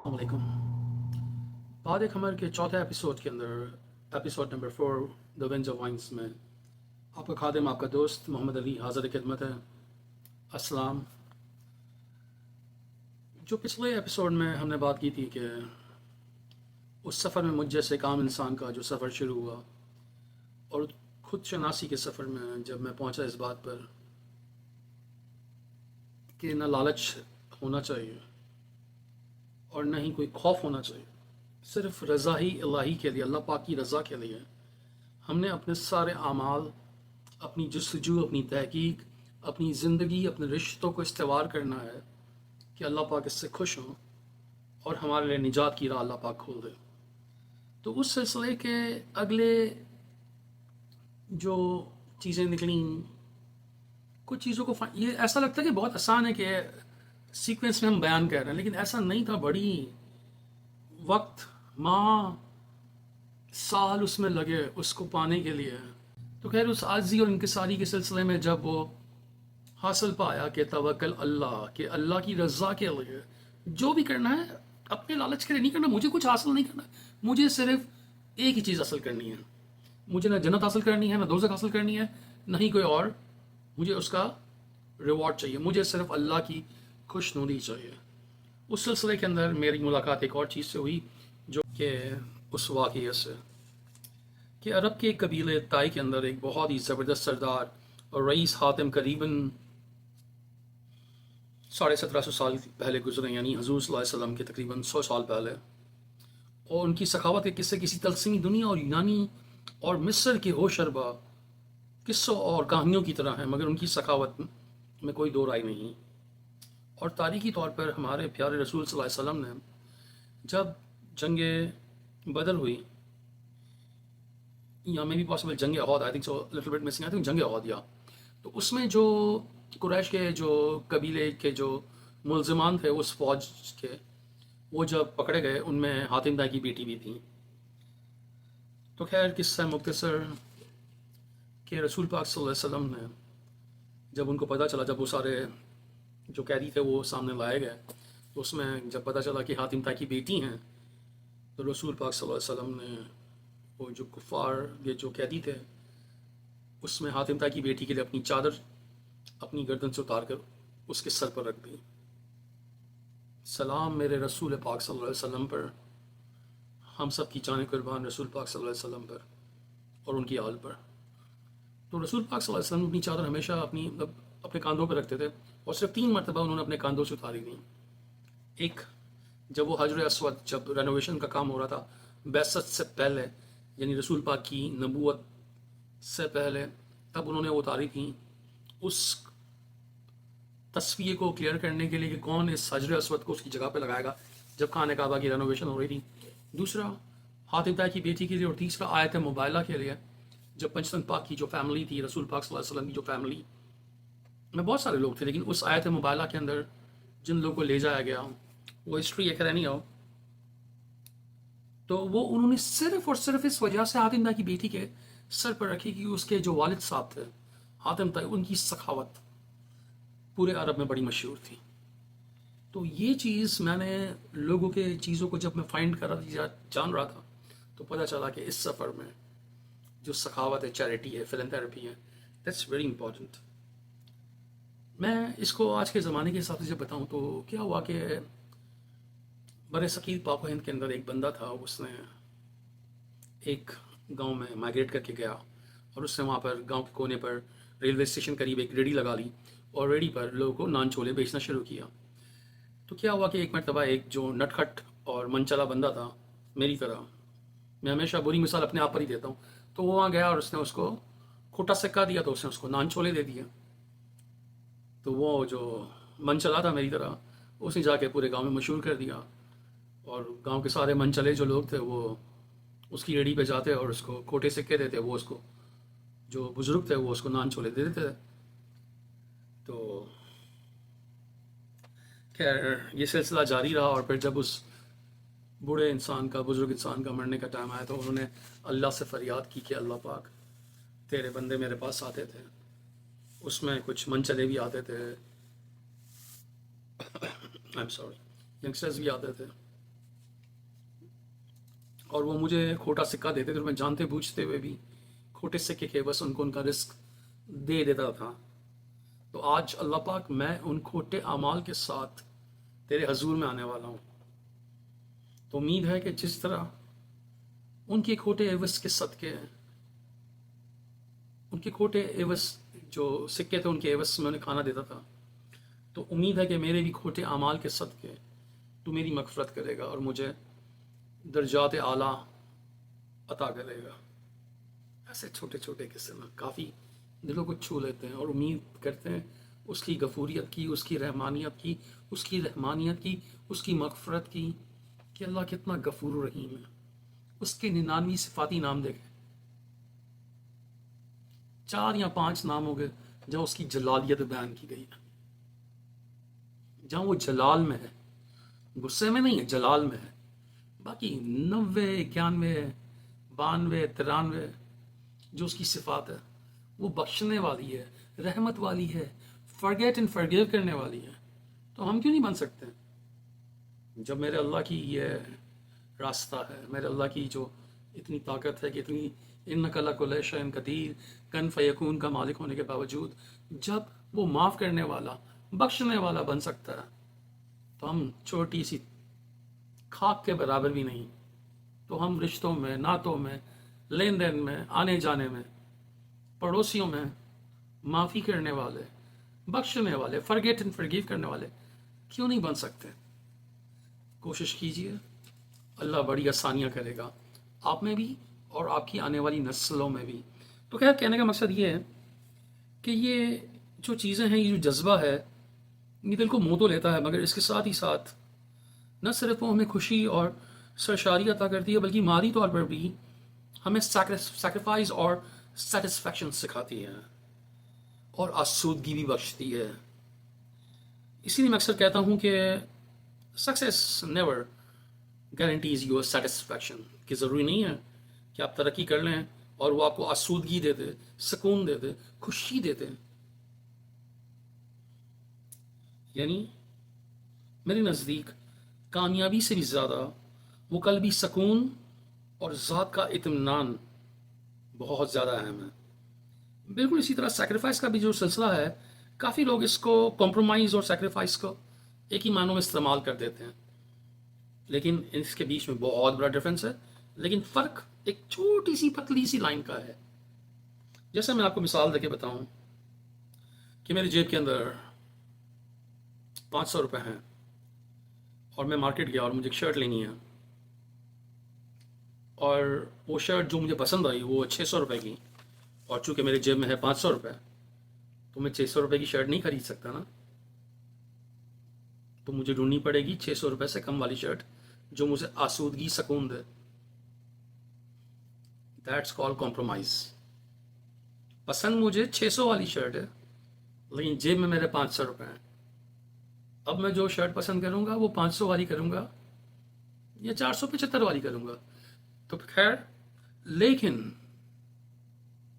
السلام علیکم۔ بعد خمر کے چوتھے ایپیسوڈ کے اندر، episode number 4 the ones of wines میں آپ کا خادم، آپ کا دوست محمد علی حاضر خدمت ہے۔ السلام۔ جو پچھلے ایپیسوڈ میں ہم نے بات کی تھی کہ اس سفر میں مجھ جیسے ایک عام انسان کا جو سفر شروع ہوا، اور خود شناسی کے سفر میں جب میں پہنچا اس بات پر کہ نہ لالچ ہونا چاہیے اور نہ ہی کوئی خوف ہونا چاہیے، صرف رضا ہی الہی کے لیے، اللہ پاک کی رضا کے لیے ہم نے اپنے سارے اعمال، اپنی جستجو، اپنی تحقیق، اپنی زندگی، اپنے رشتوں کو استوار کرنا ہے کہ اللہ پاک اس سے خوش ہوں اور ہمارے لیے نجات کی راہ اللہ پاک کھول دے۔ تو اس سلسلے کے اگلے جو چیزیں نکلیں، کچھ چیزوں کو یہ ایسا لگتا ہے کہ بہت آسان ہے کہ سیکوینس میں ہم بیان کر رہے ہیں، لیکن ایسا نہیں تھا۔ بڑی وقت، ماہ، سال اس میں لگے اس کو پانے کے لیے۔ تو خیر اس عاجزی اور انکساری کے سلسلے میں جب وہ حاصل پایا کہ توکل اللہ، کہ اللہ کی رضا کے لیے جو بھی کرنا ہے اپنے لالچ کے لیے نہیں کرنا، مجھے کچھ حاصل نہیں کرنا، مجھے صرف ایک ہی چیز حاصل کرنی ہے۔ مجھے نہ جنت حاصل کرنی ہے، نہ دوزخ حاصل کرنی ہے، نہ ہی کوئی اور مجھے اس کا ریوارڈ چاہیے، مجھے صرف اللہ کی خوش نودی چاہیے۔ اس سلسلے کے اندر میری ملاقات ایک اور چیز سے ہوئی، جو کہ اس واقعے سے کہ عرب کے ایک قبیلے تائی کے اندر ایک بہت ہی زبردست سردار اور رئیس حاتم قریباً 1750 سال پہلے گزرے، یعنی حضور صلی اللہ علیہ وسلم کے تقریباً 100 سال پہلے۔ اور ان کی سخاوت کے قصے کسی تلسمی دنیا اور یونانی اور مصر کے ہوش اربا قصوں اور کہانیوں کی طرح ہیں، مگر ان کی سخاوت میں کوئی دو رائے نہیں۔ اور تاریخی طور پر ہمارے پیارے رسول صلی اللہ علیہ وسلم نے جب جنگ بدر ہوئی، یا میں بھی پاسبل جنگ احد، I think so little bit missing, I think جنگ احد، یا تو اس میں جو قریش کے جو قبیلے کے جو ملزمان تھے اس فوج کے، وہ جب پکڑے گئے ان میں حاتم دائی کی بیٹی بھی تھی۔ تو خیر قصہ مختصر کہ رسول پاک صلی اللہ علیہ وسلم نے جب ان کو پتہ چلا، جب وہ سارے جو قیدی تھے وہ سامنے لائے گئے، تو اس میں جب پتہ چلا کہ حاتم دائی کی بیٹی ہیں، تو رسول پاک صلی اللہ علیہ وسلم نے وہ جو کفار، یہ جو قیدی تھے، اس میں حاتم دائی کی بیٹی کے لیے اپنی چادر اپنی گردن سے اتار کر اس کے سر پر رکھ دی۔ سلام میرے رسول پاک صلی اللہ علیہ وسلم پر، ہم سب کی جانیں قربان رسول پاک صلی اللہ علیہ وسلم پر اور ان کی آل پر۔ تو رسول پاک صلی اللہ علیہ وسلم اپنی چادر ہمیشہ اپنے کاندھوں پہ رکھتے تھے، اور صرف 3 مرتبہ انہوں نے اپنے کاندھوں سے اتاری تھی۔ ایک جب وہ حجر اسود، جب رینوویشن کا کام ہو رہا تھا بعثت سے پہلے، یعنی رسول پاک کی نبوت سے پہلے، تب انہوں نے وہ اتاری تھیں، اس تصفیے کو کلیئر کرنے کے لیے کہ کون اس حجر اسود کو اس کی جگہ پہ لگائے گا جب خانہ کعبہ کی رینوویشن ہو رہی تھی۔ دوسرا حاتم دائی کی بیٹی کے لیے، اور تیسرا آیت مبالہ کے لیے، جب پنجتن پاک کی جو فیملی تھی، رسول پاک صلی اللہ علیہ وسلم کی جو فیملی میں بہت سارے لوگ تھے، لیکن اس آیت مبالہ کے اندر جن لوگوں کو لے جایا گیا، وہ ہسٹری ایک رہنی ہو، تو وہ انہوں نے صرف اور صرف اس وجہ سے حاتم دائی کی بیٹی کے سر پر رکھی کہ اس کے جو والد صاحب تھے حاتم دائی، ان کی سخاوت پورے عرب میں بڑی مشہور تھی۔ تو یہ چیز میں نے لوگوں کے چیزوں کو جب میں فائنڈ کر رہا تھا، جان رہا تھا، تو پتہ چلا کہ اس سفر میں جو سخاوت ہے، چیریٹی ہے، فلنتھراپی ہے، دیٹس ویری امپورٹنٹ۔ میں اس کو آج کے زمانے کے حساب سے جب بتاؤں تو کیا ہوا کہ برِ صغیر پاک و ہند کے اندر ایک بندہ تھا، اس نے ایک گاؤں میں مائگریٹ کر کے گیا، اور اس نے وہاں پر گاؤں کے کونے پر ریلوے اسٹیشن قریب ایک ریڑھی لگا لی، اور ریڑھی پر لوگوں کو نان چھولے بیچنا شروع کیا۔ تو کیا ہوا کہ ایک مرتبہ ایک جو نٹ کھٹ اور من چلا بندہ تھا میری طرح، میں ہمیشہ بری مثال اپنے آپ پر ہی دیتا ہوں، تو وہ وہاں گیا اور اس نے اس کو کھوٹا سکہ دیا، تو اس نے اس کو نان چھولے دے دیا۔ تو وہ جو من چلا تھا میری طرح، اس نے جا کے پورے گاؤں میں مشہور کر دیا، اور گاؤں کے سارے من چلے جو لوگ تھے وہ اس کی ریڑھی پہ جاتے اور اس کو کھوٹے سکے دیتے، وہ اس کو جو بزرگ تھے وہ اس کو نان چھولے دے دیتے تھے۔ تو خیر یہ سلسلہ جاری رہا، اور پھر جب اس بوڑھے انسان کا، بزرگ انسان کا مرنے کا ٹائم آیا، تو انہوں نے اللہ سے فریاد کی کہ اللہ پاک، تیرے بندے میرے پاس آتے تھے، اس میں کچھ من چلے بھی آتے تھے، ینگسٹرز بھی آتے تھے، اور وہ مجھے کھوٹا سکہ دیتے تھے، اور میں جانتے بوجھتے ہوئے بھی کھوٹے سکے کے بس ان کو ان کا رزق دے دیتا تھا۔ تو آج اللہ پاک میں ان کھوٹے اعمال کے ساتھ تیرے حضور میں آنے والا ہوں۔ تو امید ہے کہ جس طرح ان کے کھوٹے عوض کے صدقے، ان کے کھوٹے عوض جو سکے تھے ان کے عوض میں انہیں کھانا دیتا تھا، تو امید ہے کہ میرے بھی کھوٹے اعمال کے صدقے تو میری مغفرت کرے گا اور مجھے درجات اعلیٰ عطا کرے گا۔ ایسے چھوٹے چھوٹے قصے میں کافی دلوں کو چھو لیتے ہیں، اور امید کرتے ہیں اس کی غفوریت کی، اس کی رحمانیت کی، اس کی رحمانیت کی، اس کی مغفرت کی، کہ اللہ کتنا غفور و رحیم ہے۔ اس کے 99 صفاتی نام دیکھیں، 4 یا 5 نام ہو گئے جہاں اس کی جلالیت بیان کی گئی ہے، جہاں وہ جلال میں ہے، غصے میں نہیں ہے، جلال میں ہے۔ باقی 90 91 92 93 جو اس کی صفات ہے، وہ بخشنے والی ہے، رحمت والی ہے، فرگیٹ اینڈ فرگیو کرنے والی ہے۔ تو ہم کیوں نہیں بن سکتے؟ جب میرے اللہ کی یہ راستہ ہے، میرے اللہ کی جو اتنی طاقت ہے کہ اتنی انک لکل شیء قدیر کن فیکون کا مالک ہونے کے باوجود جب وہ معاف کرنے والا، بخشنے والا بن سکتا ہے، تو ہم چھوٹی سی خاک کے برابر بھی نہیں۔ تو ہم رشتوں میں، نعتوں میں، لین دین میں، آنے جانے میں، پڑوسیوں میں معافی کرنے والے، بخشنے والے، فرگیٹ اینڈ فرگیو کرنے والے کیوں نہیں بن سکتے؟ کوشش کیجئے، اللہ بڑی آسانیاں کرے گا آپ میں بھی اور آپ کی آنے والی نسلوں میں بھی۔ تو خیر، کہنے کا مقصد یہ ہے کہ یہ جو چیزیں ہیں، یہ جو جذبہ ہے، یہ دل کو منہ تو لیتا ہے، مگر اس کے ساتھ ہی ساتھ نہ صرف وہ ہمیں خوشی اور سرشاری عطا کرتی ہے، بلکہ مالی طور پر بھی ہمیں سیکریفائز اور سیٹسفیکشن سکھاتی ہے اور آسودگی بھی بخشتی ہے۔ اسی لیے میں اکثر کہتا ہوں کہ success never guarantees your satisfaction, کہ ضروری نہیں ہے کہ آپ ترقی کر لیں اور وہ آپ کو آسودگی دے دے، سکون دے دے، خوشی دے دے۔ یعنی میرے نزدیک کامیابی سے بھی زیادہ وہ قلبی سکون اور ذات کا اطمینان بہت زیادہ اہم ہے۔ بالکل اسی طرح سیکریفائس کا بھی جو سلسلہ ہے، کافی لوگ اس کو کمپرومائز اور سیکریفائس کو ایک ہی معنوں میں استعمال کر دیتے ہیں، لیکن اس کے بیچ میں بہت بڑا ڈفرینس ہے۔ لیکن فرق ایک چھوٹی سی پتلی سی لائن کا ہے۔ جیسے میں آپ کو مثال دے کے بتاؤں کہ میری جیب کے اندر 500 روپے ہیں اور میں مارکیٹ گیا اور مجھے ایک شرٹ لینی ہے، اور وہ شرٹ جو مجھے پسند آئی وہ 600 روپے کی، اور چونکہ میرے جیب میں ہے 500 روپے، تو میں 600 روپے کی شرٹ نہیں خرید سکتا نا، تو مجھے ڈھونڈنی پڑے گی 600 روپے سے کم والی شرٹ جو مجھے آسودگی، سکون دے۔ That's call compromise. پسند مجھے 600 والی شرٹ ہے، لیکن جیب میں میرے 500 روپے ہیں۔ اب میں جو شرٹ پسند کروں گا وہ 500 والی کروں گا یا 475 والی کروں گا، تو خیر، لیکن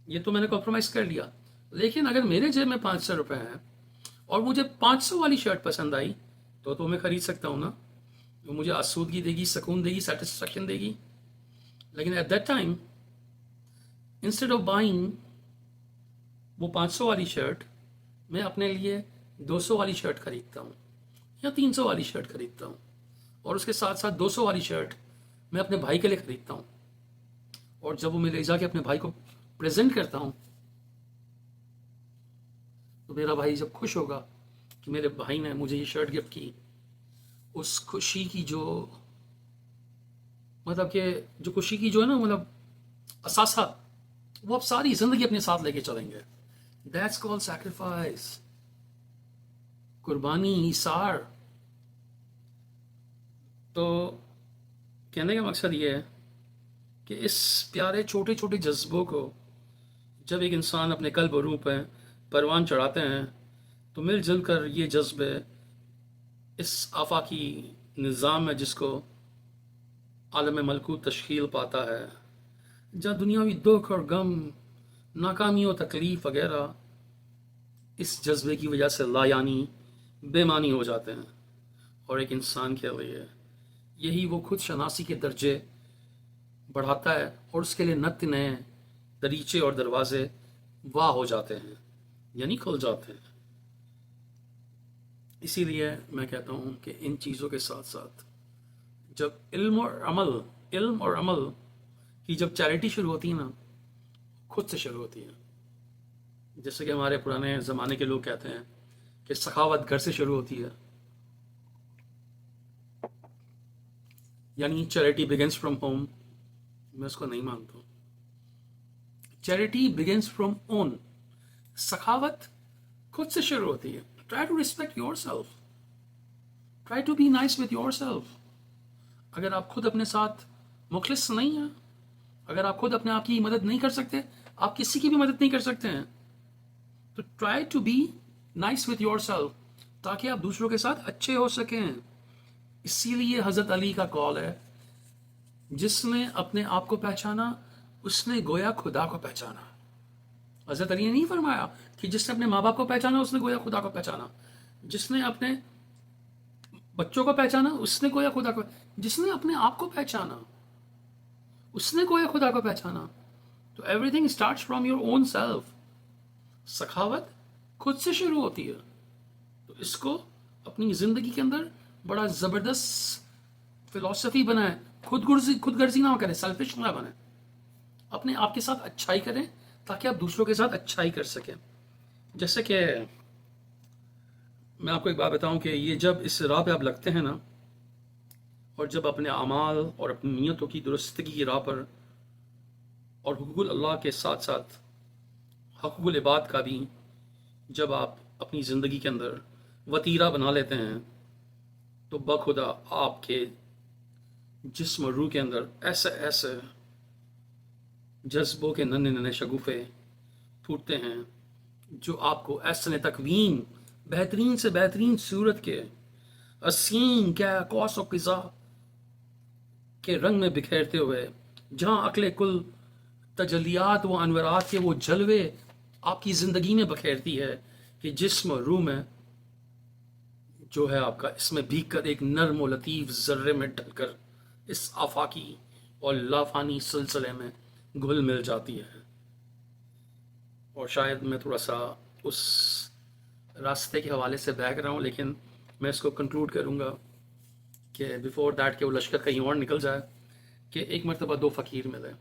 یہ تو میں نے کمپرومائز کر لیا۔ لیکن اگر میرے جیب میں 500 روپے ہیں اور مجھے 500 والی شرٹ پسند آئی، تو میں خرید سکتا ہوں نا، وہ مجھے آسودگی دے گی، سکون دے گی، سیٹسفیکشن دے گی۔ لیکن at that time instead of buying وہ 500 والی شرٹ، میں اپنے لیے 200 والی شرٹ خریدتا ہوں یا 300 والی شرٹ خریدتا ہوں، اور اس کے ساتھ ساتھ 200 والی شرٹ میں اپنے بھائی کے لیے خریدتا ہوں، اور جب وہ میں لے جا کے اپنے بھائی کو پریزنٹ کرتا ہوں، تو میرا بھائی جب خوش ہوگا کہ میرے بھائی نے مجھے یہ شرٹ گفٹ کی، اس خوشی کی جو خوشی کی جو ہے نا، اثاثہ، وہ اب ساری زندگی اپنے ساتھ لے کے چلیں گے۔ دیٹس کال سیکریفائس، قربانی، ایثار۔ تو کہنے کا مقصد یہ ہے کہ اس پیارے چھوٹے چھوٹے جذبوں کو جب ایک انسان اپنے قلب و روح پہ پروان چڑھاتے ہیں، تو مل جل کر یہ جذبے اس آفاقی نظام میں، جس کو عالم ملکوت تشکیل پاتا ہے، جہاں دنیاوی دکھ اور غم، ناکامی و تکلیف وغیرہ اس جذبے کی وجہ سے لایعنی، بے معنی ہو جاتے ہیں، اور ایک انسان کے لیے یہی وہ خود شناسی کے درجے بڑھاتا ہے اور اس کے لیے نت نئے دریچے اور دروازے واہ ہو جاتے ہیں، یعنی کھل جاتے ہیں۔ اسی لیے میں کہتا ہوں کہ ان چیزوں کے ساتھ ساتھ جب علم اور عمل کی جب چیریٹی شروع ہوتی ہے نا، خود سے شروع ہوتی ہے۔ جیسے کہ ہمارے پرانے زمانے کے لوگ کہتے ہیں کہ سخاوت گھر سے شروع ہوتی ہے، یعنی چیریٹی بگنس فرام ہوم۔ میں اس کو نہیں مانتا ہوں۔ چیریٹی بگنس فرام اون، سخاوت خود سے شروع ہوتی ہے۔ Try to respect your self, try to be nice with your self. اگر آپ خود اپنے ساتھ مخلص نہیں ہیں، اگر آپ خود اپنے آپ کی مدد نہیں کر سکتے، آپ کسی کی بھی مدد نہیں کر سکتے ہیں، تو try to be nice with your self, تاکہ آپ دوسروں کے ساتھ اچھے ہو سکیں۔ اسی لیے حضرت علی کا قول ہے، جس نے اپنے آپ کو پہچانا اس نے گویا خدا کو پہچانا۔ حضرت علی نے نہیں فرمایا کہ جس نے اپنے ماں باپ کو پہچانا اس نے گویا خدا کو پہچانا، جس نے اپنے بچوں کو پہچانا اس نے گویا خدا کو، جس نے اپنے آپ کو پہچانا اس نے گویا خدا کو پہچانا۔ تو every thing starts from your own self. سخاوت خود سے شروع ہوتی ہے، تو اس کو اپنی زندگی کے اندر بڑا زبردست فلسفی بنائیں۔ خود غرضی نہ کریں، سیلفش نہ بنیں، اپنے آپ کے ساتھ اچھائی کریں تاکہ آپ دوسروں کے ساتھ اچھائی کر سکیں۔ جیسے کہ میں آپ کو ایک بات بتاؤں کہ یہ جب اس راہ پہ آپ لگتے ہیں نا، اور جب اپنے اعمال اور اپنی نیتوں کی درستگی کی راہ پر اور حقوق اللہ کے ساتھ ساتھ حقوق العباد کا بھی جب آپ اپنی زندگی کے اندر وتیرہ بنا لیتے ہیں، تو بخدا آپ کے جسم اور روح کے اندر ایسے ایسے جذبوں کے ننے ننے شگوفے پھوٹتے ہیں جو آپ کو احسن تکوین، بہترین سے بہترین صورت کے حسین کیا قوس و قزح کے رنگ میں بکھیرتے ہوئے، جہاں عقل کل تجلیات و انوارات کے وہ جلوے آپ کی زندگی میں بکھیرتی ہے کہ جسم اور روح میں جو ہے آپ کا، اس میں بھیگ کر ایک نرم و لطیف ذرے میں ڈل کر اس آفاقی اور لافانی سلسلے میں گھل مل جاتی ہے۔ اور شاید میں تھوڑا سا اس راستے کے حوالے سے بہک رہا ہوں، لیکن میں اس کو کنکلوڈ کروں گا کہ بیفور دیٹ کہ وہ لشکر کہیں اور نکل جائے، کہ ایک مرتبہ دو فقیر ملے،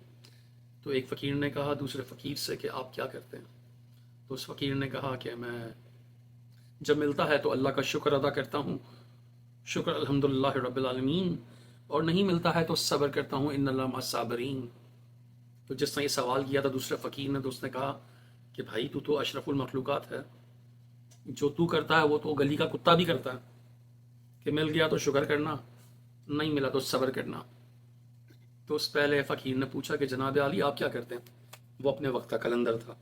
تو ایک فقیر نے کہا دوسرے فقیر سے کہ آپ کیا کرتے ہیں؟ تو اس فقیر نے کہا کہ میں جب ملتا ہے تو اللہ کا شکر ادا کرتا ہوں، شکر الحمدللہ رب العالمین، اور نہیں ملتا ہے تو صبر کرتا ہوں، ان اللہ مع الصابرین۔ تو جس نے یہ سوال کیا تھا دوسرے فقیر نے، تو اس نے کہا کہ بھائی تو اشرف المخلوقات ہے، جو تو کرتا ہے وہ تو گلی کا کتا بھی کرتا ہے، کہ مل گیا تو شکر کرنا، نہیں ملا تو صبر کرنا۔ تو اس پہلے فقیر نے پوچھا کہ جناب علی آپ کیا کرتے ہیں؟ وہ اپنے وقت کا قلندر تھا،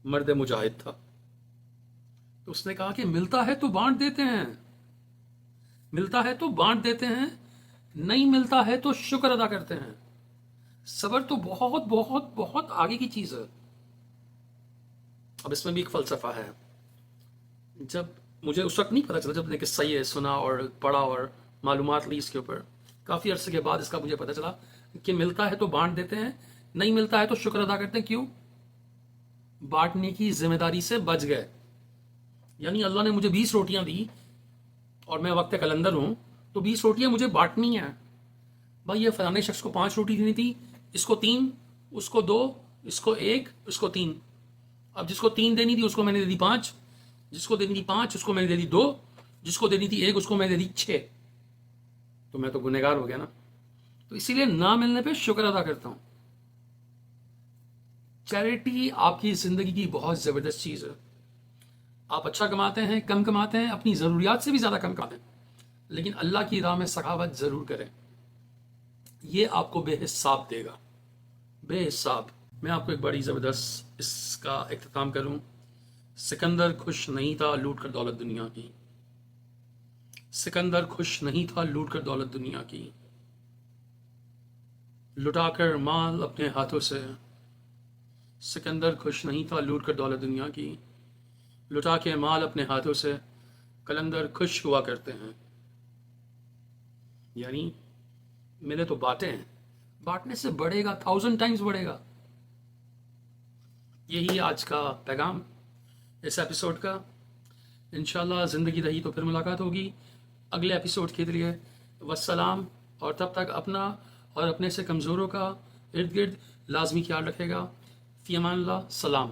مرد مجاہد تھا۔ تو اس نے کہا کہ ملتا ہے تو بانٹ دیتے ہیں، ملتا ہے تو بانٹ دیتے ہیں، نہیں ملتا ہے تو شکر ادا کرتے ہیں۔ صبر تو بہت بہت بہت آگے کی چیز ہے۔ اب اس میں بھی ایک فلسفہ ہے، جب مجھے اس وقت نہیں پتا چلا، جب نے قصہ یہ سنا اور پڑھا اور معلومات لی اس کے اوپر، کافی عرصے کے بعد اس کا مجھے پتا چلا کہ ملتا ہے تو بانٹ دیتے ہیں، نہیں ملتا ہے تو شکر ادا کرتے ہیں۔ کیوں؟ بانٹنے کی ذمہ داری سے بچ گئے۔ یعنی اللہ نے مجھے 20 روٹیاں دی اور میں وقت قلندر ہوں، تو 20 روٹیاں مجھے بانٹنی ہیں۔ بھائی یہ فلانے شخص کو 5 روٹی دینی تھی، اس کو 3، اس کو 2، اس کو 1، اس کو 3۔ اب جس کو 3 دینی تھی اس کو میں نے دے دی 5، جس کو دینی تھی 5 اس کو میں نے دے دی 2، جس کو دینی تھی 1 اس کو میں نے دے دی 6۔ تو میں تو گنہگار ہو گیا نا۔ تو اسی لیے نہ ملنے پہ شکر ادا کرتا ہوں۔ چیریٹی آپ کی زندگی کی بہت زبردست چیز ہے۔ آپ اچھا کماتے ہیں، کم کماتے ہیں، اپنی ضروریات سے بھی زیادہ کم کماتے ہیں، لیکن اللہ کی راہ میں سخاوت ضرور کریں، یہ آپ کو بے حساب دے گا، بے حساب۔ میں آپ کو ایک بڑی زبردست اس کا اختتام کروں۔ سکندر خوش نہیں تھا لوٹ کر دولت دنیا کی، سکندر خوش نہیں تھا لوٹ کر دولت دنیا کی، لٹا کر مال اپنے ہاتھوں سے۔ سکندر خوش نہیں تھا لوٹ کر دولت دنیا کی، لٹا کے مال اپنے ہاتھوں سے، قلندر خوش ہوا کرتے ہیں۔ یعنی ملے تو بانٹیں، بانٹنے سے بڑھے گا، 1000 ٹائمز بڑھے گا. یہی آج کا پیغام اس ایپیسوڈ کا. انشاءاللہ زندگی رہی تو پھر ملاقات ہوگی اگلے ایپیسوڈ کے لیے. والسلام. اور تب تک اپنا اور اپنے سے کمزوروں کا ارد گرد لازمی خیال رکھے گا. فی امان اللہ. سلام.